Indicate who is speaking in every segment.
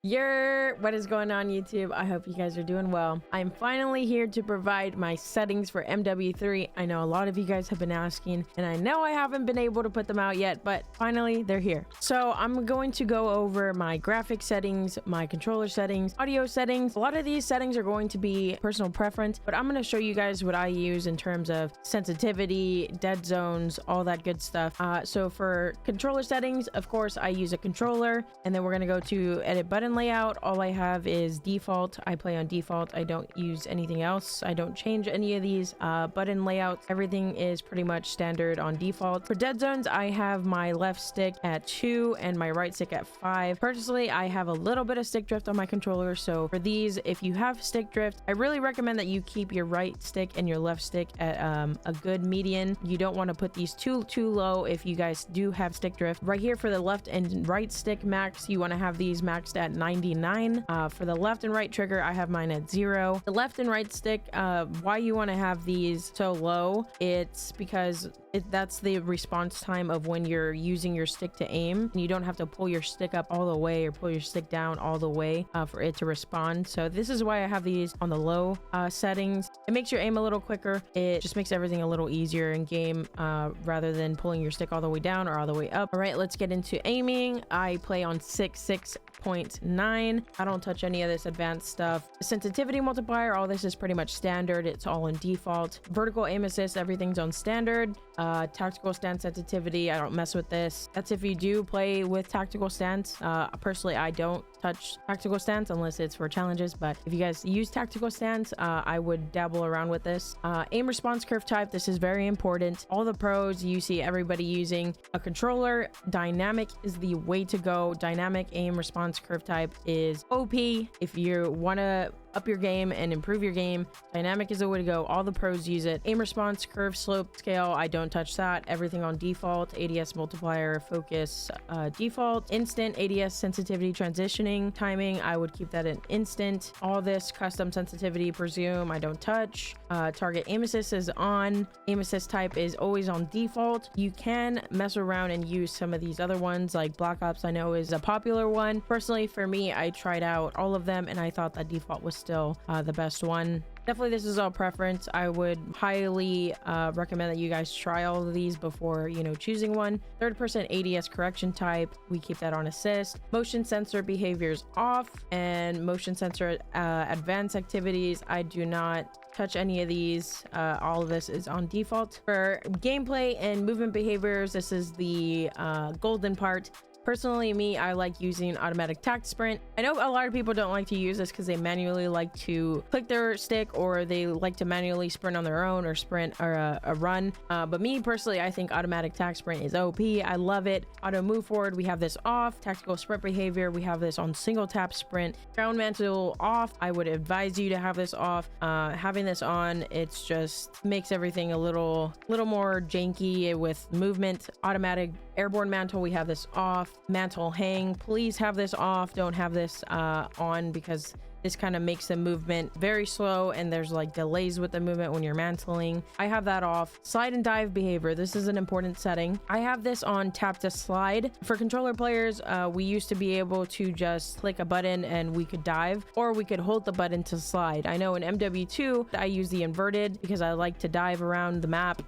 Speaker 1: What is going on, YouTube? I hope you guys are doing well. I'm finally here to provide my settings for MW3. I know a lot of you guys have been asking, and I know I haven't been able to put them out yet, but finally they're here. So I'm going to go over my graphic settings, my controller settings, audio settings. A lot of these settings are going to be personal preference, but I'm going to show you guys what I use in terms of sensitivity, dead zones, all that good stuff. So for controller settings, of course, I use a controller, and then we're going to go to edit button layout. All I have is default. I play on default. I don't use anything else. I don't change any of these button layouts. Everything is pretty much standard on default. For dead zones, I have my left stick at 2 and my right stick at 5. Personally, I have a little bit of stick drift on my controller, so for these, if you have stick drift, I really recommend that you keep your right stick and your left stick at a good median. You don't want to put these too low if you guys do have stick drift. Right here for the left and right stick max, you want to have these maxed at 99. For the left and right trigger, I have mine at 0. The left and right stick, why you want to have these so low, it's because that's the response time of when you're using your stick to aim, and you don't have to pull your stick up all the way or pull your stick down all the way for it to respond. So this is why I have these on the low settings. It makes your aim a little quicker. It just makes everything a little easier in game rather than pulling your stick all the way down or all the way up. All right, let's get into aiming. I play on 6.9. I don't touch any of this advanced stuff. Sensitivity multiplier, all this is pretty much standard. It's all in default. Vertical aim assist, everything's on standard. Tactical stance sensitivity, I don't mess with this. That's if you do play with tactical stance. Personally, I don't touch tactical stance unless it's for challenges, but if you guys use tactical stance, I would dabble around with this. Aim response curve type, this is very important. All the pros, you see everybody using a controller. Dynamic is the way to go. Dynamic aim response curve type is OP. If you want to up your game and improve your game, dynamic is the way to go. All the pros use it. Aim response curve slope scale, I don't touch that. Everything on default. ADS multiplier focus default. Instant ADS sensitivity transitioning timing, I would keep that in instant. All this custom sensitivity presume I don't touch. Target aim assist is on. Aim assist type is always on default. You can mess around and use some of these other ones, like Black Ops I know is a popular one. Personally, for me, I tried out all of them and I thought that default was still the best one. Definitely, this is all preference. I would highly recommend that you guys try all of these before, choosing one. Third person ADS correction type, we keep that on assist. Motion sensor behaviors off, and motion sensor advanced activities, I do not touch any of these. All of this is on default. For gameplay and movement behaviors, this is the golden part. Personally, I like using automatic tact sprint. I know a lot of people don't like to use this because they manually like to click their stick, or they like to manually sprint on their own or sprint or a run. But me personally, I think automatic tact sprint is OP. I love it. Auto move forward, we have this off. Tactical sprint behavior, we have this on single tap sprint. Ground mantle off, I would advise you to have this off. Having this on, it's just makes everything a little more janky with movement. Automatic airborne mantle, we have this off. Mantle hang, please have this off. Don't have this on, because this kind of makes the movement very slow and there's like delays with the movement when you're mantling. I have that off. Slide and dive behavior, this is an important setting. I have this on tap to slide. For controller players, we used to be able to just click a button and we could dive, or we could hold the button to slide. I know in MW2 I use the inverted because I like to dive around the map.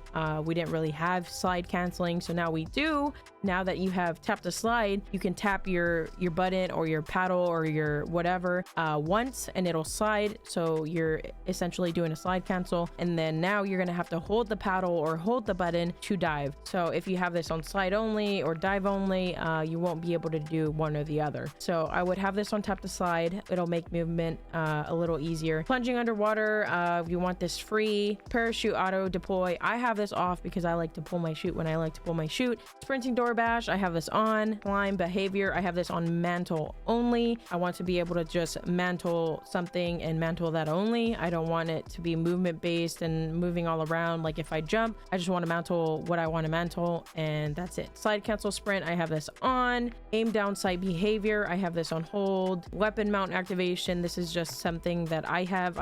Speaker 1: We didn't really have slide canceling, so now we do. Now that you have tap to slide, you can tap your button or your paddle or your whatever once and it'll slide, so you're essentially doing a slide cancel, and then now you're gonna have to hold the paddle or hold the button to dive. So if you have this on slide only or dive only, you won't be able to do one or the other. So I would have this on tap to slide. It'll make movement a little easier. Plunging underwater, you want this free. Parachute auto deploy, I have this off because I like to pull my chute when I like to pull my chute. Sprinting door bash, I have this on. Climb behavior, I have this on mantle only. I want to be able to just mantle mantle something and mantle that only. I don't want it to be movement based and moving all around. Like if I jump, I just want to mantle what I want to mantle, and that's it. Slide cancel sprint, I have this on. Aim down sight behavior, I have this on hold. Weapon mount activation, this is just something that I have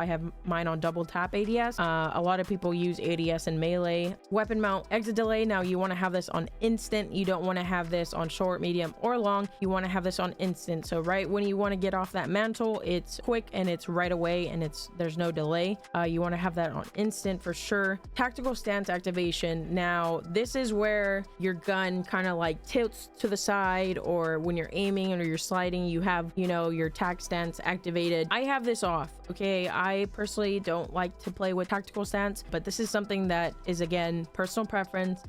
Speaker 1: mine on double tap ADS. A lot of people use ADS and melee. Weapon mount exit delay, now you want to have this on instant. You don't want to have this on short, medium, or long. You want to have this on instant. So right when you want to get off that mantle, it's quick and it's right away, and there's no delay. You want to have that on instant for sure. Tactical stance activation, now this is where your gun kind of like tilts to the side, or when you're aiming or you're sliding, you have, you know, your tac stance activated. I have this off. Okay, I personally don't like to play with tactical stance, but this is something that is, again, personal preference.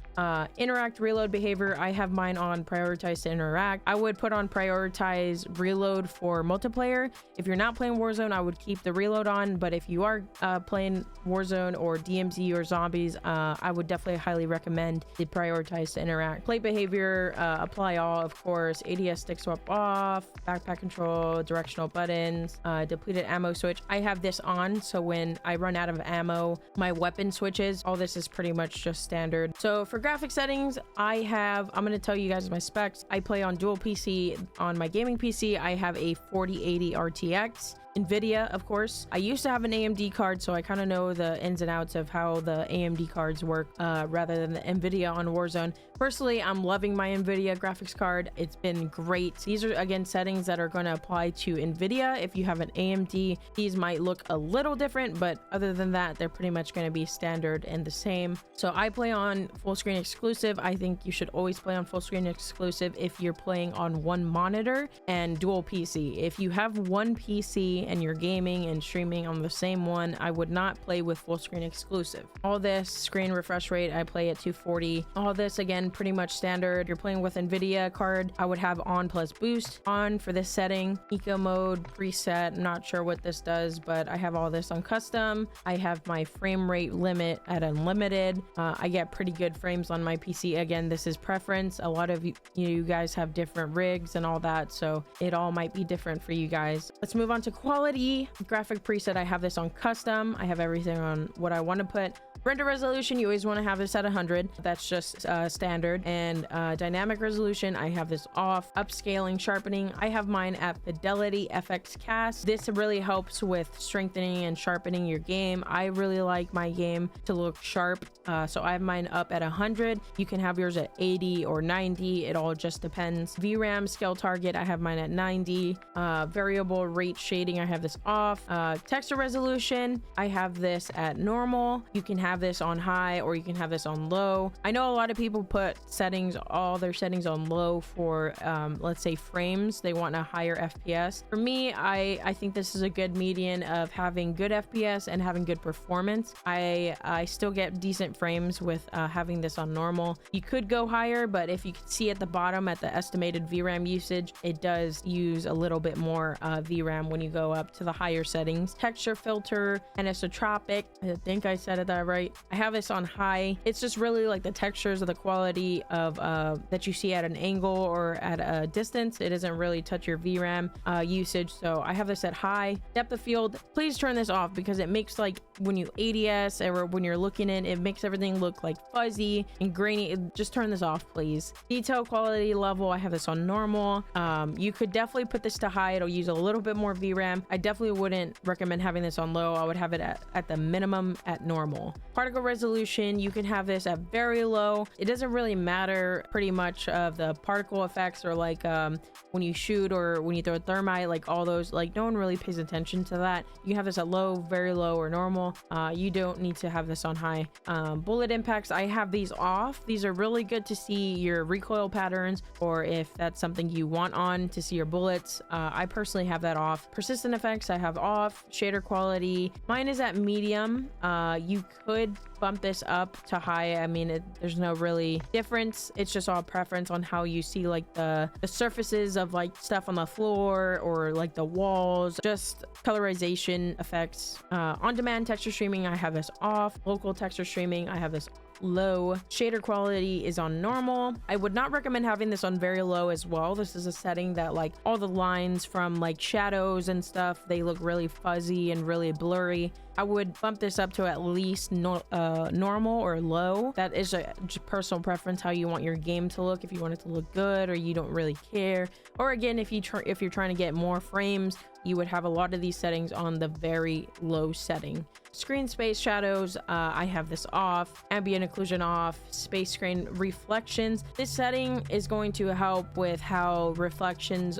Speaker 1: Interact reload behavior, I have mine on prioritize to interact. I would put on prioritize reload for multiplayer. If you're not playing Warzone, I would keep the reload on, but if you are playing Warzone or DMZ or zombies, I would definitely highly recommend the prioritize to interact. Plate behavior, apply all, of course. ADS stick swap off, backpack control, directional buttons, depleted ammo switch. I have this on, so when I run out of ammo, my weapon switches. All this is pretty much just standard. So for graphic settings, I'm going to tell you guys my specs. I play on dual PC. On my gaming PC, I have a 4080 RTX. NVIDIA, of course. I used to have an AMD card, so I kind of know the ins and outs of how the AMD cards work rather than the NVIDIA on Warzone. Personally, I'm loving my NVIDIA graphics card. It's been great. These are, again, settings that are going to apply to NVIDIA. If you have an AMD, these might look a little different, but other than that, they're pretty much going to be standard and the same. So I play on full screen exclusive. I think you should always play on full screen exclusive if you're playing on one monitor and dual PC. If you have one PC and you're gaming and streaming on the same one, I would not play with full screen exclusive. All this screen refresh rate, I play at 240. All this, again, pretty much standard. You're playing with NVIDIA card, I would have on plus boost on for this setting. Eco mode preset, I'm not sure what this does, but I have all this on custom. I have my frame rate limit at unlimited. I get pretty good frames on my PC. Again, this is preference. A lot of you guys have different rigs and all that, so it all might be different for you guys. Let's move on to quality. Graphic preset, I have this on custom. I have everything on what I want to put. Render resolution, you always want to have this at 100. That's just standard. And dynamic resolution, I have this off. Upscaling, sharpening, I have mine at Fidelity FX Cast. This really helps with strengthening and sharpening your game. I really like my game to look sharp, so I have mine up at 100. You can have yours at 80 or 90. It all just depends. VRAM scale target, I have mine at 90. Variable rate shading, I have this off. Texture resolution, I have this at normal. You can have this on high or you can have this on low. I know a lot of people put all their settings on low for let's say frames. They want a higher FPS. For me, I think this is a good median of having good FPS and having good performance. I still get decent frames with having this on normal. You could go higher, but if you can see at the bottom at the estimated VRAM usage, it does use a little bit more VRAM when you go up to the higher settings. Texture filter, anisotropic, I think I said that right. I have this on high. It's just really like the textures of the quality of that you see at an angle or at a distance. It doesn't really touch your VRAM usage, so I have this at high. Depth of field, please turn this off because it makes, like, when you ADS or when you're looking in, it makes everything look like fuzzy and grainy. Just turn this off, please. Detail quality level, I have this on normal. You could definitely put this to high. It'll use a little bit more VRAM. I definitely wouldn't recommend having this on low. I would have it at the minimum at normal. Particle resolution, you can have this at very low. It doesn't really matter pretty much of the particle effects or like when you shoot or when you throw a thermite, like all those, like no one really pays attention to that. You have this at low, very low, or normal. You don't need to have this on high. Bullet impacts, I have these off. These are really good to see your recoil patterns, or if that's something you want on to see your bullets. I personally have that off. Persistent effects, I have off. Shader quality, mine is at medium. You could bump this up to high. I mean, there's no really difference. It's just all preference on how you see like the surfaces of like stuff on the floor or like the walls. Just colorization effects. On-demand texture streaming, I have this off. Local texture streaming, I have this low. Shader quality is on normal. I would not recommend having this on very low as well. This is a setting that like all the lines from like shadows and stuff, they look really fuzzy and really blurry. I would bump this up to at least normal or low. That is a personal preference, how you want your game to look. If you want it to look good or you don't really care, or again, if you're trying to get more frames, you would have a lot of these settings on the very low setting. Screen space shadows, I have this off. Ambient occlusion off. Space screen reflections. This setting is going to help with how reflections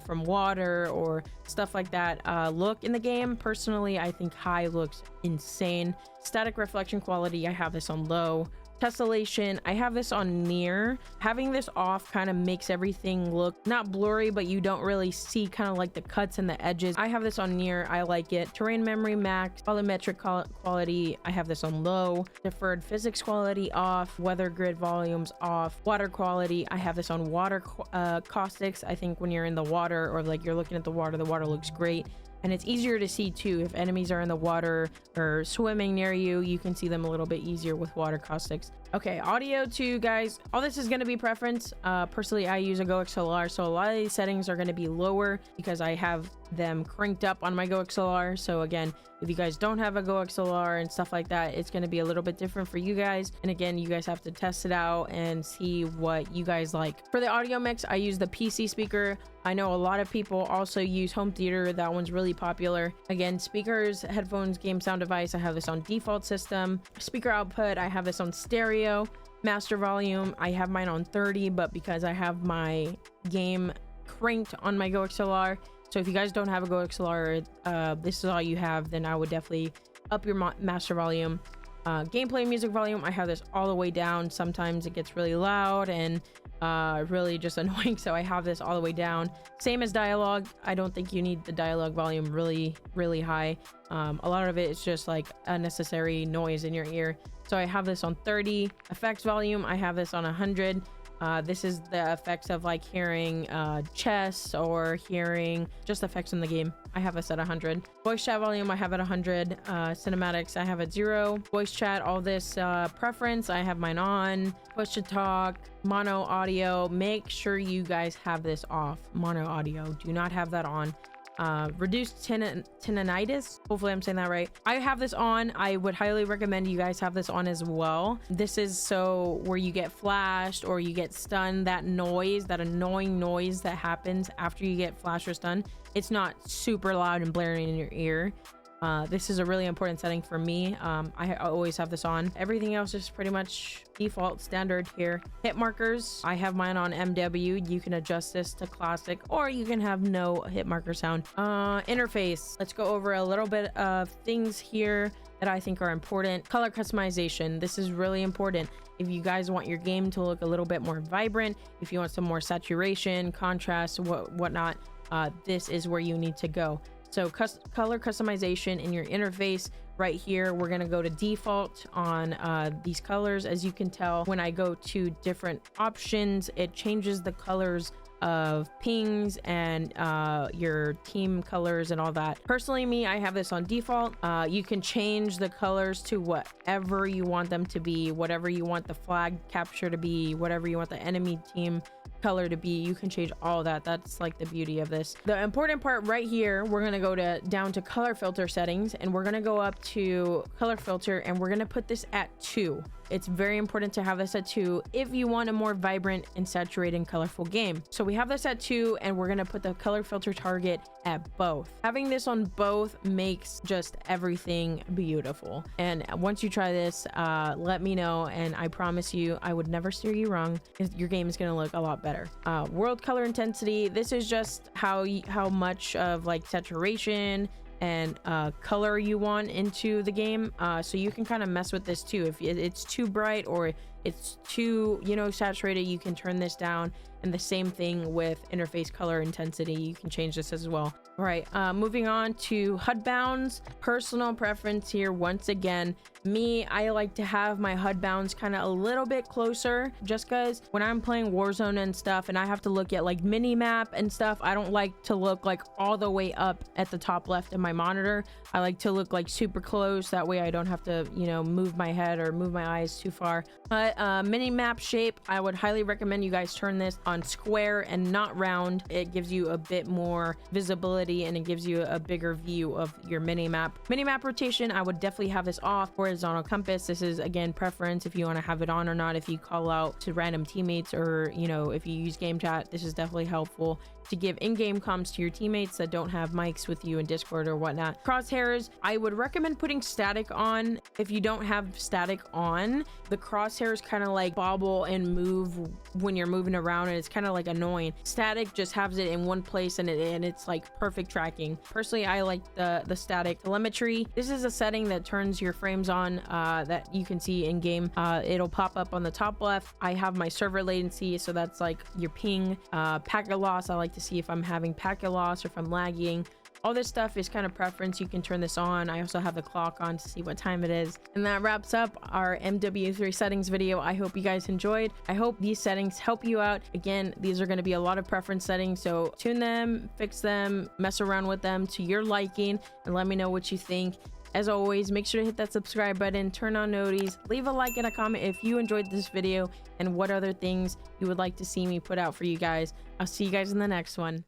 Speaker 1: from water or stuff like that look in the game. Personally, I think high looks insane. Static reflection quality, I have this on low. Tessellation, I have this on near. Having this off kind of makes everything look not blurry, but you don't really see kind of like the cuts and the edges. I have this on near. I like it. Terrain memory max. Volumetric quality, I have this on low. Deferred physics quality off. Weather grid volumes off. Water quality, I have this on water caustics. I think when you're in the water or like you're looking at the water looks great. And it's easier to see too. If enemies are in the water or swimming near you, you can see them a little bit easier with water caustics. Okay, audio too, guys. All this is going to be preference. Personally, I use a Go XLR, so a lot of these settings are going to be lower because I have them cranked up on my Go XLR. So again, if you guys don't have a Go XLR and stuff like that, it's going to be a little bit different for you guys. And again, you guys have to test it out and see what you guys like. For the audio mix, I use the PC speaker. I know a lot of people also use home theater. That one's really popular. Again, speakers, headphones, game sound device, I have this on default system. Speaker output, I have this on stereo. Master volume, I have mine on 30, but because I have my game cranked on my Go XLR, so if you guys don't have a Go XLR, this is all you have, then I would definitely up your master volume. Gameplay music volume, I have this all the way down. Sometimes it gets really loud and really just annoying, so I have this all the way down. Same as dialogue, I don't think you need the dialogue volume really high. A lot of it is just like unnecessary noise in your ear, so I have this on 30. Effects volume, I have this on 100. This is the effects of like hearing chess or hearing just effects in the game. I have this at 100. Voice chat volume, I have at 100. Cinematics, I have at 0. Voice chat, all this preference, I have mine on. Push to talk, mono audio, make sure you guys have this off. Mono audio, do not have that on. Reduced tinnitus, hopefully I'm saying that right. I have this on. I would highly recommend you guys have this on as well. This is so where you get flashed or you get stunned, that noise, that annoying noise that happens after you get flashed or stunned, it's not super loud and blaring in your ear. This is a really important setting for me. I always have this on. Everything else is pretty much default standard here. Hit markers, I have mine on MW. You can adjust this to classic or you can have no hit marker sound. Interface, let's go over a little bit of things here that I think are important. Color customization, this is really important. If you guys want your game to look a little bit more vibrant, if you want some more saturation, contrast, whatnot, this is where you need to go. So color customization in your interface right here, we're going to go to default on these colors. As you can tell, when I go to different options, it changes the colors of pings and your team colors and all that. Personally, me, I have this on default. You can change the colors to whatever you want them to be, whatever you want the flag capture to be, whatever you want the enemy team color to be. You can change all that. That's like the beauty of this. The important part right here, we're going to go down to color filter settings, and we're going to go up to color filter, and we're going to put this at 2. It's very important to have this at 2 if you want a more vibrant and saturated and colorful game. So we have this at 2, and we're going to put the color filter target at both. Having this on both makes just everything beautiful. And once you try this, let me know, and I promise you I would never steer you wrong. Your game is going to look a lot better. World color intensity, this is just how much of like saturation and color you want into the game, so you can kind of mess with this too. If it's too bright or it's too, you know, saturated, you can turn this down. And the same thing with interface color intensity, you can change this as well. All right, moving on to HUD bounds. Personal preference here, once again, me, I like to have my HUD bounds kind of a little bit closer, just because when I'm playing Warzone and stuff and I have to look at like mini map and stuff, I don't like to look like all the way up at the top left of my monitor. I like to look like super close, that way I don't have to, you know, move my head or move my eyes too far. But mini map shape, I would highly recommend you guys turn this on square and not round. It gives you a bit more visibility and it gives you a bigger view of your mini map. Mini map rotation, I would definitely have this off. Horizontal compass, this is again preference if you want to have it on or not. If you call out to random teammates, or you know, if you use game chat, this is definitely helpful to give in-game comms to your teammates that don't have mics with you in Discord or whatnot. Crosshairs, I would recommend putting static on. If you don't have static on, the crosshairs kind of like bobble and move when you're moving around, and it's kind of like annoying. Static just has it in one place and it's like perfect tracking. Personally, I like the static. Telemetry, this is a setting that turns your frames on that you can see in game. It'll pop up on the top left. I have my server latency, so that's like your ping. Packet loss, I like to see if I'm having packet loss or if I'm lagging. All this stuff is kind of preference. You can turn this on. I also have the clock on to see what time it is. And that wraps up our MW3 settings video. I hope you guys enjoyed. I hope these settings help you out. Again, these are going to be a lot of preference settings, so tune them, fix them, mess around with them to your liking, and let me know what you think. As always, make sure to hit that subscribe button, turn on noties, leave a like and a comment if you enjoyed this video and what other things you would like to see me put out for you guys. I'll see you guys in the next one.